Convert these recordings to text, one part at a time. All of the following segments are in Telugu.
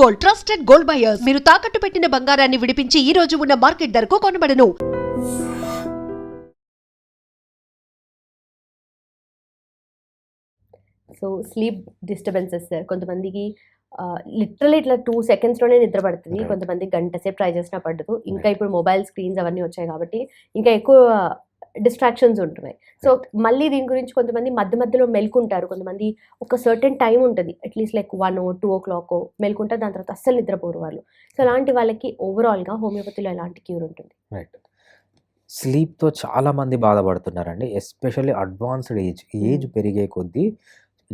Gold, trusted gold buyers. మీరు తాకట్టు పెట్టిన బంగారాన్ని విడిపించి ఈ రోజు ఉన్న మార్కెట్ ధరకు కొనబడను. సో స్లీప్ డిస్టర్బెన్సెస్ కొంతమందికి లిటరలీ ఇట్లా 2 సెకండ్స్లోనే నిద్ర పడుతుంది. Right. కొంతమంది గంట సేపు ట్రై చేసినా పడదు. ఇంకా ఇప్పుడు మొబైల్ స్క్రీన్స్ అవన్నీ వచ్చాయి కాబట్టి ఇంకా ఎక్కువ డిస్ట్రాక్షన్స్ ఉంటున్నాయి. సో మళ్ళీ దీని గురించి కొంతమంది మధ్య మధ్యలో మెలుకుంటారు. కొంతమంది ఒక సర్టెన్ టైం ఉంటుంది, అట్లీస్ట్ లైక్ 1 or 2 o'clock మెలుకుంటారు, దాని తర్వాత అస్సలు నిద్రపోరు వాళ్ళు. సో అలాంటి వాళ్ళకి ఓవరాల్గా హోమియోపతిలో ఎలాంటి క్యూర్ ఉంటుంది? రైట్. స్లీప్తో చాలామంది బాధపడుతున్నారండి. ఎస్పెషల్లీ అడ్వాన్స్డ్ ఏజ్ పెరిగే కొద్దీ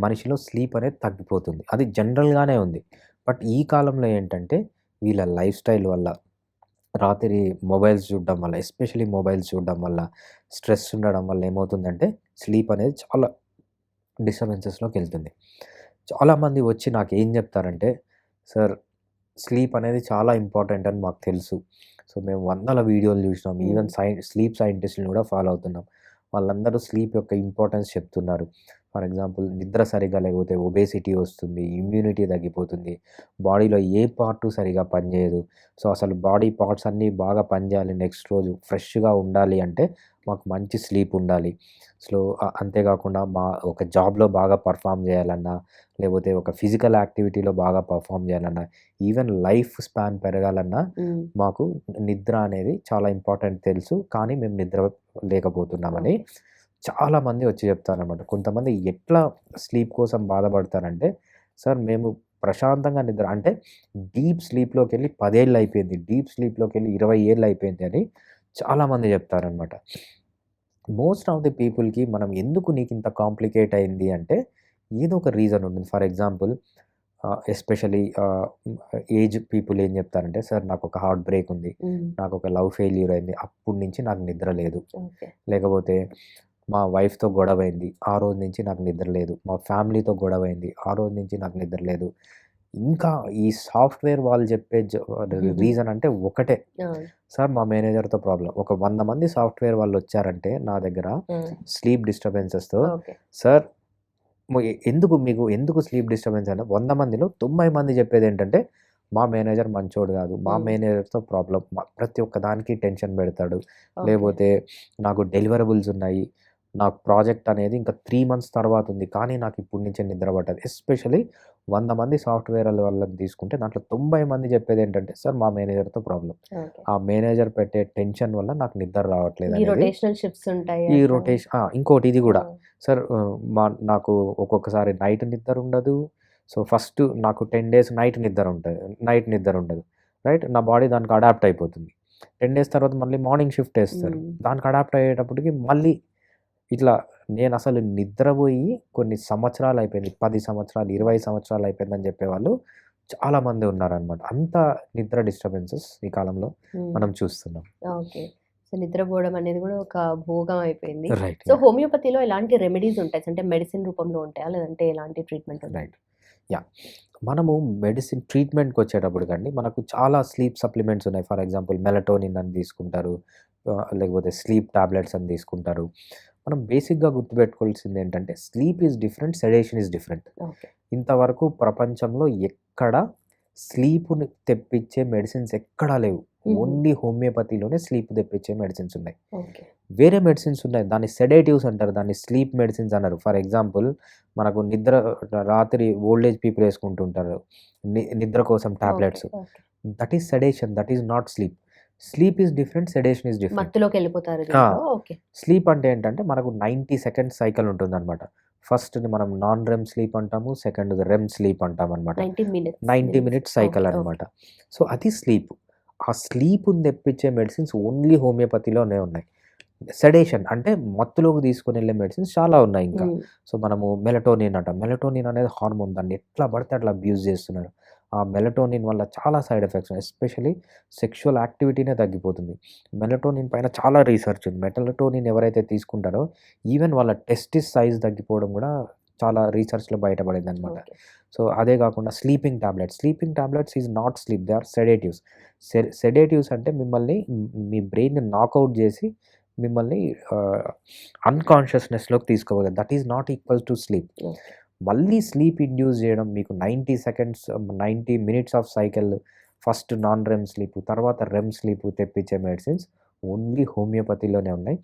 మనిషిలో స్లీప్ అనేది తగ్గిపోతుంది. అది జనరల్గానే ఉంది. బట్ ఈ కాలంలో ఏంటంటే వీళ్ళ లైఫ్ స్టైల్ వల్ల, రాత్రి మొబైల్స్ చూడడం వల్ల, ఎస్పెషల్లీ మొబైల్స్ చూడడం వల్ల, స్ట్రెస్ ఉండడం వల్ల ఏమవుతుందంటే స్లీప్ అనేది చాలా డిస్టర్బెన్సెస్లోకి వెళ్తుంది. చాలామంది వచ్చి నాకు ఏం చెప్తారంటే, సార్ స్లీప్ అనేది చాలా ఇంపార్టెంట్ అని మాకు తెలుసు. సో మేము వందల వీడియోలు చూసినాం, ఈవెన్ స్లీప్ సైంటిస్ట్ని కూడా ఫాలో అవుతున్నాం. వాళ్ళందరూ స్లీప్ యొక్క ఇంపార్టెన్స్ చెప్తున్నారు. ఫర్ ఎగ్జాంపుల్ నిద్ర సరిగా లేకపోతే ఒబేసిటీ వస్తుంది, ఇమ్యూనిటీ తగ్గిపోతుంది, బాడీలో ఏ పార్టు సరిగా పనిచేయదు. సో అసలు బాడీ పార్ట్స్ అన్నీ బాగా పనిచేయాలి, నెక్స్ట్ రోజు ఫ్రెష్గా ఉండాలి అంటే మాకు మంచి స్లీప్ ఉండాలి. సో అంతేకాకుండా ఒక జాబ్లో బాగా పర్ఫామ్ చేయాలన్నా, లేకపోతే ఒక ఫిజికల్ యాక్టివిటీలో బాగా పర్ఫామ్ చేయాలన్నా, ఈవెన్ లైఫ్ స్పాన్ పెరగాలన్నా మాకు నిద్ర అనేది చాలా ఇంపార్టెంట్ తెలుసు, కానీ మేము నిద్ర లేకపోతున్నామని చాలామంది వచ్చి చెప్తారనమాట. కొంతమంది ఎట్లా స్లీప్ కోసం బాధపడతారంటే, సార్ మేము ప్రశాంతంగా నిద్ర అంటే డీప్ స్లీప్లోకి వెళ్ళి 10 ఏళ్ళు అయిపోయింది, డీప్ స్లీప్లోకి వెళ్ళి 20 ఏళ్ళు అయిపోయింది అని చాలామంది చెప్తారనమాట. మోస్ట్ ఆఫ్ ది పీపుల్కి మనం ఎందుకు నీకు ఇంత కాంప్లికేట్ అయింది అంటే ఏదో ఒక రీజన్ ఉంటుంది. For example especially age people ఏం చెప్తారంటే, సార్ నాకు ఒక హార్ట్ బ్రేక్ ఉంది, నాకు ఒక లవ్ ఫెయిల్యూర్ అయింది, అప్పటి నుంచి నాకు నిద్ర లేదు. లేకపోతే మా వైఫ్తో గొడవ అయింది, ఆ రోజు నుంచి నాకు నిద్ర లేదు. మా ఫ్యామిలీతో గొడవ అయింది, ఆ రోజు నుంచి నాకు నిద్ర లేదు. ఇంకా ఈ సాఫ్ట్వేర్ వాళ్ళు చెప్పే రీజన్ అంటే ఒకటే, సార్ మా మేనేజర్తో ప్రాబ్లం. ఒక 100 మంది సాఫ్ట్వేర్ వాళ్ళు వచ్చారంటే నా దగ్గర స్లీప్ డిస్టర్బెన్సెస్తో, సార్ ఎందుకు స్లీప్ డిస్టర్బెన్స్ అంటే 100 మందిలో 90 మంది చెప్పేది ఏంటంటే, మా మేనేజర్ మంచోడు కాదు, మా మేనేజర్తో ప్రాబ్లం, ప్రతి ఒక్క దానికి టెన్షన్ పెడతాడు, లేకపోతే నాకు డెలివరబుల్స్ ఉన్నాయి, నాకు ప్రాజెక్ట్ అనేది ఇంకా 3 months తర్వాత ఉంది, కానీ నాకు ఇప్పటి నుంచే నిద్ర పట్టదు. ఎస్పెషల్లీ 100 మంది సాఫ్ట్వేర్ వాళ్ళని తీసుకుంటే దాంట్లో 90 మంది చెప్పేది ఏంటంటే, సార్ మా మేనేజర్తో ప్రాబ్లం, ఆ మేనేజర్ పెట్టే టెన్షన్ వల్ల నాకు నిద్ర రావట్లేదు అనేది. ఈ రొటేషన్ ఇంకోటి ఇది కూడా, సార్ నాకు ఒక్కొక్కసారి నైట్ నిద్ర ఉండదు. సో ఫస్ట్ నాకు 10 days నైట్ నిద్ర ఉండదు, రైట్. నా బాడీ దానికి అడాప్ట్ అయిపోతుంది. 10 days తర్వాత మళ్ళీ మార్నింగ్ షిఫ్ట్ వేస్తారు, దానికి అడాప్ట్ అయ్యేటప్పటికి మళ్ళీ ఇట్లా నేను అసలు నిద్రపోయి కొన్ని సంవత్సరాలు అయిపోయింది, 10 సంవత్సరాలు 20 సంవత్సరాలు అయిపోయిందని చెప్పేవాళ్ళు చాలామంది ఉన్నారనమాట. అంత నిద్ర డిస్టర్బెన్సెస్ ఈ కాలంలో మనం చూస్తున్నాం. ఓకే. సో నిద్రపోవడం అనేది కూడా ఒక భోగం అయిపోయింది. రైట్. సో హోమియోపతిలో ఎలాంటి రెమెడీస్ ఉంటాయి? అంటే మెడిసిన్ రూపంలో ఉంటాయా, లేదంటే ఎలాంటి ట్రీట్మెంట్? రైట్. యా, మనము మెడిసిన్ ట్రీట్మెంట్కి వచ్చేటప్పుడు కండి మనకు చాలా స్లీప్ సప్లిమెంట్స్ ఉన్నాయి. ఫర్ ఎగ్జాంపుల్ మెలటోనిన్ అని తీసుకుంటారు, లేకపోతే స్లీప్ టాబ్లెట్స్ అని తీసుకుంటారు. మనం బేసిక్గా గుర్తుపెట్టుకోవాల్సింది ఏంటంటే, sleep is different, sedation is different. ఇంతవరకు ప్రపంచంలో ఎక్కడ స్లీప్ని తెప్పించే మెడిసిన్స్ ఎక్కడా లేవు. ఓన్లీ హోమియోపతిలోనే స్లీప్ తెప్పించే మెడిసిన్స్ ఉన్నాయి. వేరే మెడిసిన్స్ ఉన్నాయి, దాన్ని సెడేటివ్స్ అంటారు, దాన్ని స్లీప్ మెడిసిన్స్ అన్నారు. ఫర్ ఎగ్జాంపుల్ మనకు రాత్రి ఓల్డ్ ఏజ్ పీపుల్ వేసుకుంటుంటారు నిద్ర కోసం tablets, that is sedation, that is not sleep. Sleep is different, sedation is different. మత్తులోకి వెళ్ళిపోతారు. స్లీప్ అంటే ఏంటంటే మనకు 90 seconds సైకిల్ ఉంటుంది అనమాట. ఫస్ట్ మనం నాన్ రెమ్ స్లీప్ అంటాము, సెకండ్ రెమ్ స్లీప్ అంటాం అనమాట. 90 minutes సైకిల్ అనమాట. సో అది స్లీప్. ఆ స్లీప్ని తెప్పించే మెడిసిన్స్ ఓన్లీ హోమియోపతిలోనే ఉన్నాయి. సెడేషన్ అంటే మత్తులోకి తీసుకుని వెళ్ళే మెడిసిన్స్ చాలా ఉన్నాయి ఇంకా. సో మనము మెలటోనిన్ అంటాం, మెలటోనిన్ అనేది హార్మోన్, దాన్ని ఎట్లా పడితే అట్లా అబ్యూజ్ చేస్తున్నారు. ఆ మెలటోనిన్ వల్ల చాలా సైడ్ ఎఫెక్ట్స్ ఉన్నాయి, ఎస్పెషల్లీ సెక్షువల్ యాక్టివిటీనే తగ్గిపోతుంది. మెలటోనిన్ పైన చాలా రీసెర్చ్ ఉంది. మెలటోనిన్ ఎవరైతే తీసుకుంటారో ఈవెన్ వాళ్ళ టెస్టిస్ సైజ్ తగ్గిపోవడం కూడా చాలా రీసెర్చ్లో బయటపడింది అనమాట. సో అదే కాకుండా sleeping tablets is not sleep, they are sedatives. Sedatives అంటే మిమ్మల్ని మీ బ్రెయిన్ని నాకౌట్ చేసి మిమ్మల్ని అన్కాన్షియస్నెస్లోకి తీసుకోవాలి. That is not equal to sleep. మళ్ళీ స్లీప్ ఇండ్యూస్ చేయడం, మీకు 90 minutes of cycle, first non REM sleep, తర్వాత రెమ్ స్లీప్ తెప్పించే మెడిసిన్స్ ఓన్లీ హోమియోపతిలోనే ఉన్నాయి.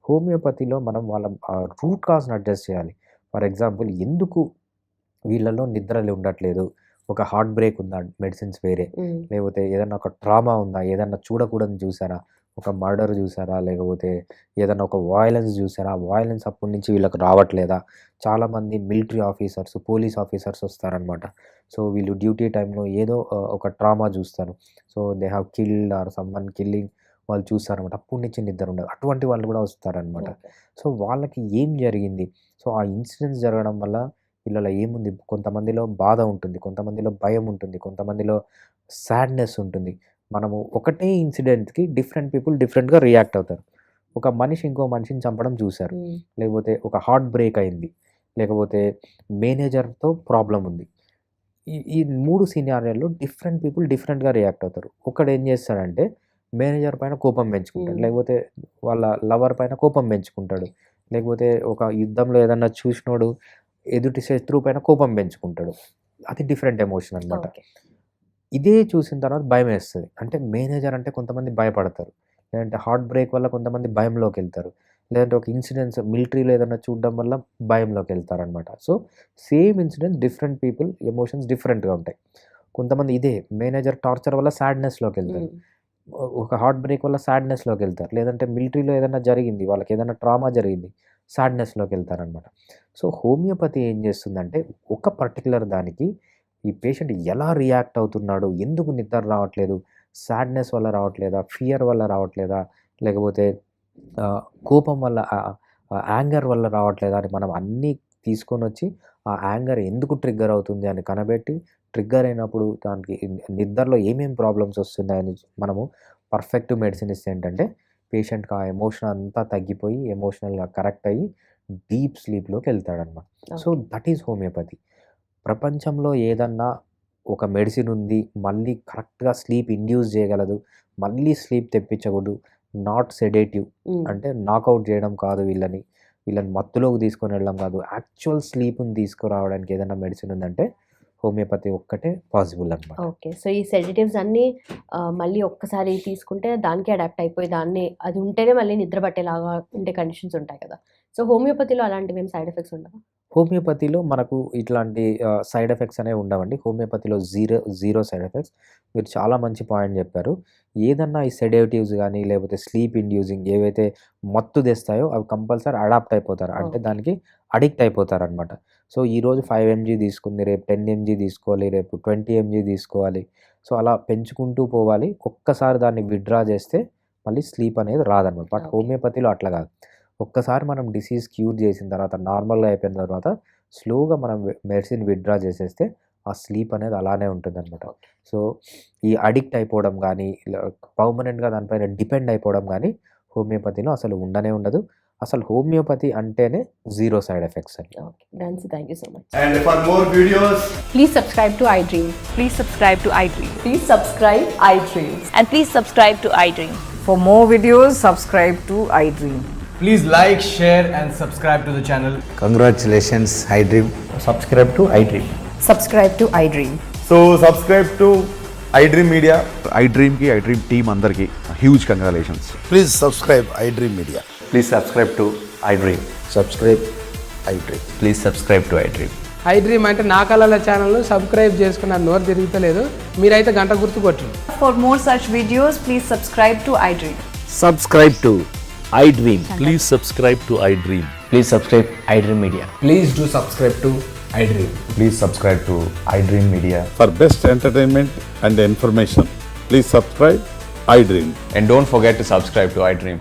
హోమియోపతిలో మనం వాళ్ళ రూట్ కాజ్ని అడ్రస్ చేయాలి. ఫర్ ఎగ్జాంపుల్, ఎందుకు వీళ్ళలో నిద్రలు ఉండట్లేదు, ఒక హార్ట్ బ్రేక్ ఉందా, మెడిసిన్స్ వేరే, లేకపోతే ఏదైనా ఒక ట్రామా ఉందా, ఏదన్నా చూడకూడదు చూసారా, ఒక మర్డర్ చూసారా, లేకపోతే ఏదైనా ఒక వయలెన్స్ చూసారా, ఆ వయలెన్స్ అప్పటి నుంచి వీళ్ళకి రావట్లేదా. చాలామంది మిలిటరీ ఆఫీసర్స్, పోలీస్ ఆఫీసర్స్ వస్తారనమాట. సో వీళ్ళు డ్యూటీ టైంలో ఏదో ఒక ట్రామా చూస్తారు. So they have killed or someone killing వాళ్ళు చూస్తారనమాట. అప్పటి నుంచి నిద్ర ఉండదు. అటువంటి వాళ్ళు కూడా వస్తారనమాట. సో వాళ్ళకి ఏం జరిగింది, సో ఆ ఇన్సిడెంట్స్ జరగడం వల్ల వీళ్ళలో ఏముంది, కొంతమందిలో బాధ ఉంటుంది, కొంతమందిలో భయం ఉంటుంది, కొంతమందిలో సాడ్నెస్ ఉంటుంది. మనము ఒకటే ఇన్సిడెంట్కి డిఫరెంట్ పీపుల్ డిఫరెంట్గా రియాక్ట్ అవుతారు. ఒక మనిషి ఇంకో మనిషిని చంపడం చూశారు, లేకపోతే ఒక హార్ట్ బ్రేక్ అయింది, లేకపోతే మేనేజర్తో ప్రాబ్లం ఉంది. ఈ 3 సినారియోల్లో డిఫరెంట్ పీపుల్ డిఫరెంట్గా రియాక్ట్ అవుతారు. ఒకడు ఏం చేస్తాడంటే మేనేజర్ పైన కోపం పెంచుకుంటాడు, లేకపోతే వాళ్ళ లవర్ పైన కోపం పెంచుకుంటాడు, లేకపోతే ఒక యుద్ధంలో ఏదన్నా చూసినోడు ఎదుటి శత్రువు పైన కోపం పెంచుకుంటాడు. అది డిఫరెంట్ ఎమోషన్ అనమాట. ఇదే చూసిన తర్వాత భయం వేస్తుంది. అంటే మేనేజర్ అంటే కొంతమంది భయపడతారు, లేదంటే హార్ట్ బ్రేక్ వల్ల కొంతమంది భయంలోకి వెళ్తారు, లేదంటే ఒక ఇన్సిడెంట్స్ మిలిటరీలో ఏదైనా చూడడం వల్ల భయంలోకి వెళ్తారనమాట. So same incident different people emotions డిఫరెంట్గా ఉంటాయి. కొంతమంది ఇదే మేనేజర్ టార్చర్ వల్ల సాడ్నెస్లోకి వెళ్తారు, ఒక హార్ట్ బ్రేక్ వల్ల సాడ్నెస్లోకి వెళ్తారు, లేదంటే మిలిటరీలో ఏదైనా జరిగింది, వాళ్ళకి ఏదైనా ట్రామా జరిగింది, సాడ్నెస్లోకి వెళ్తారనమాట. సో హోమియోపతి ఏం చేస్తుందంటే ఒక పర్టికులర్ దానికి ఈ పేషెంట్ ఎలా రియాక్ట్ అవుతున్నాడు, ఎందుకు నిద్ర రావట్లేదు, సాడ్నెస్ వల్ల రావట్లేదా, ఫియర్ వల్ల రావట్లేదా, లేకపోతే కోపం వల్ల యాంగర్ వల్ల రావట్లేదా అని మనం అన్నీ తీసుకొని వచ్చి ఆ యాంగర్ ఎందుకు ట్రిగ్గర్ అవుతుంది అని కనబెట్టి, ట్రిగ్గర్ అయినప్పుడు దానికి నిద్రలో ఏమేమి ప్రాబ్లమ్స్ వస్తున్నాయని మనము పర్ఫెక్ట్ మెడిసిన్ ఇస్తే ఏంటంటే పేషెంట్కి ఆ ఎమోషన్ అంతా తగ్గిపోయి ఎమోషనల్గా కరెక్ట్ అయ్యి డీప్ స్లీప్లోకి వెళ్తాడనమాట. So that is homeopathy. ప్రపంచంలో ఏదన్నా ఒక మెడిసిన్ ఉంది, మళ్ళీ కరెక్ట్గా స్లీప్ ఇండ్యూస్ చేయగలదు, మళ్ళీ స్లీప్ తెప్పించకూడదు, నాట్ సెడేటివ్, అంటే నాకౌట్ చేయడం కాదు, వీళ్ళని మత్తులోకి తీసుకొని వెళ్ళడం కాదు, యాక్చువల్ స్లీప్ని తీసుకురావడానికి ఏదైనా మెడిసిన్ ఉందంటే హోమియోపతి ఒక్కటే పాసిబుల్ అనమాట. ఓకే. సో ఈ సెడేటివ్స్ అన్నీ మళ్ళీ ఒక్కసారి తీసుకుంటే దానికి అడాప్ట్ అయిపోయి అది ఉంటేనే మళ్ళీ నిద్ర పట్టేలాగా ఉండే కండిషన్స్ ఉంటాయి కదా. సో హోమియోపతిలో అలాంటివి ఏం సైడ్ ఎఫెక్ట్స్ ఉండవు? హోమియోపతిలో మనకు ఇట్లాంటి సైడ్ ఎఫెక్ట్స్ అనేవి ఉండవండి. హోమియోపతిలో జీరో సైడ్ ఎఫెక్ట్స్. మీరు చాలా మంచి పాయింట్ చెప్పారు. ఏదన్నా ఈ సెడేటివ్స్ కానీ లేకపోతే స్లీప్ ఇండ్యూసింగ్ ఏవైతే మత్తు తెస్తాయో అవి కంపల్సరీ అడాప్ట్ అయిపోతారు, అంటే దానికి అడిక్ట్ అయిపోతారనమాట. సో ఈరోజు 5 mg తీసుకుంది, రేపు 10 mg తీసుకోవాలి, రేపు 20 mg తీసుకోవాలి. సో అలా పెంచుకుంటూ పోవాలి. ఒక్కసారి దాన్ని విత్డ్రా చేస్తే మళ్ళీ స్లీప్ అనేది రాదనమాట. బట్ హోమియోపతిలో అట్లా కాదు. ఒక్కసారి మనం డిసీజ్ క్యూర్ చేసిన తర్వాత, నార్మల్గా అయిపోయిన తర్వాత స్లోగా మనం మెడిసిన్ విత్డ్రా చేసేస్తే ఆ స్లీప్ అనేది అలానే ఉంటుందన్నమాట. సో ఈ అడిక్ట్ అయిపోవడం కానీ పర్మనెంట్గా దానిపైన డిపెండ్ అయిపోవడం కానీ హోమియోపతిలో అసలు ఉండదు. అసలు హోమియోపతి అంటేనే జీరో సైడ్ ఎఫెక్ట్స్ అండి. Thank you so much. And for more videos, Please subscribe to iDream. Please subscribe to iDream. Please subscribe iDream. And please subscribe to iDream. For more videos, subscribe to iDream. please like, share and subscribe to the channel. Congratulations, iDream. Subscribe to iDream. Subscribe to iDream. So subscribe to iDream Media. iDream team andarki huge congratulations. Please subscribe iDream Media. Please subscribe to iDream. Subscribe iDream. Please subscribe to iDream. iDream అంటే నా కళల ఛానల్ను సబ్స్క్రైబ్ చేసుకున్న నోరు తిరుగుతలేదు, మీరైతే గంట గుర్తు కొట్టండి. For more such videos, please subscribe to iDream. Subscribe to iDream. Please subscribe to iDream. Please subscribe iDream Media. Please do subscribe to iDream. Please subscribe to iDream Media. For best entertainment and information, please subscribe iDream. And don't forget to subscribe to iDream.